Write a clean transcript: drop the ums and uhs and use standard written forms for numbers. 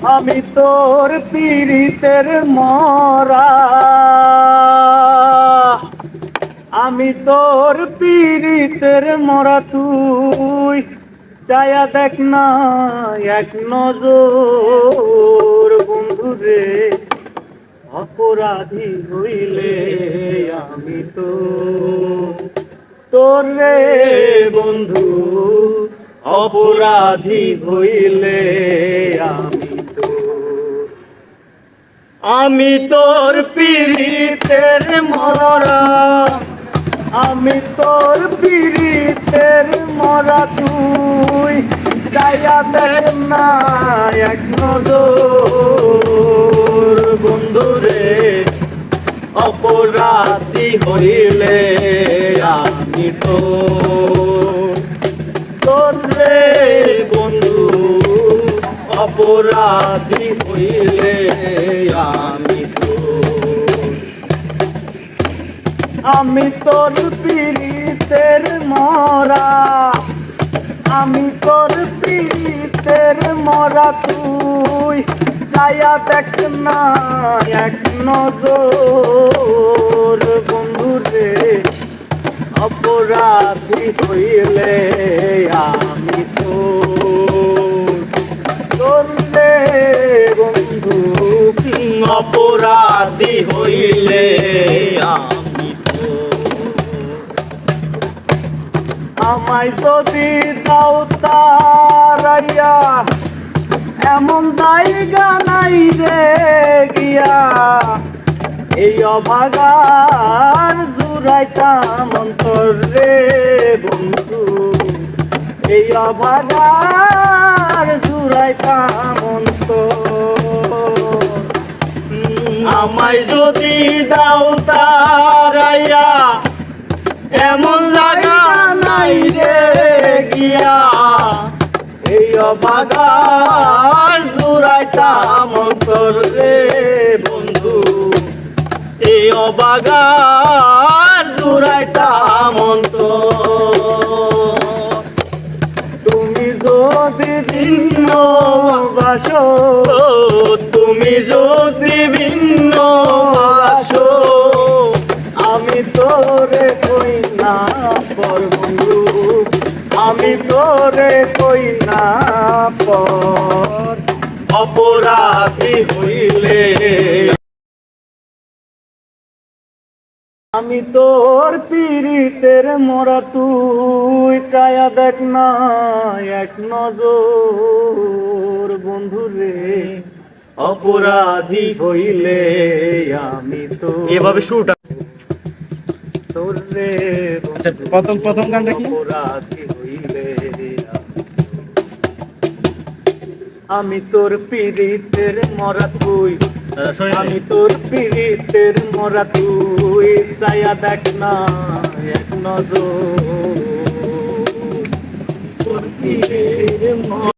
আমি তোর পীড়িতের মরা, আমি তোর পীড়িতের মরা, তুই চায়া দেখ না এক নজর বন্ধু রে। অপরাধী হইলে আমি তো তোর রে বন্ধু, অপরাধী হইলে আমি তো। আমি তোর পীড়িতের মরা, আমি তোর পীড়িতের মরা, তুই চাইয়া দেখ না এক নজর বন্ধু রে। অপরাধী হইলে আমি তো তোর রে বন্ধু, অপরাধী হইলে আমি তো। আমি তোর পীড়িতের মরা, আমি তোর পীড়িতের মরা, তুই চায়া দেখ না এক নজর বন্ধু রে। অপরাধী হইলে আমি তো তোর রে বন্ধু, অপরাধী হইলে আমি তো। আমায় যদি দাও তারাইয়া, এমন জায়গা নাই রে গিয়া, এই অভাগার জুড়াইতাম অন্তর রে বন্ধু। এই অভাগার জুড়াইতাম অন্তর। আমায় যদি দাও তারাইয়া, এমন জায়গা নাই রে গিয়া, এই অভাগার জুড়াইতাম অন্তর রে বন্ধু। এই অভাগার জুড়াইতাম অন্তর। তুমি যদি ভিন্ন বাসো, তুমি যদি ভিন্ন বাসো, আমি তোরে কই না পর বন্ধু, আমি তোরে কই না পর। অপরাধী হইলে আমি তোর পীড়িতের মরা, তুই চায়া দেখ না এক নজর বন্ধু রে। অপরাধী হইলে আমি তো। এভাবে শুরুটা তোর রে প্রথম প্রথম গান দেখি। অপরাধী হইলে আমি তোর পীড়িতের মরা, তুই আমি তোর পীড়িতের মরা, তুই চায়া দেখ না এক নজর তোর পীড়িতের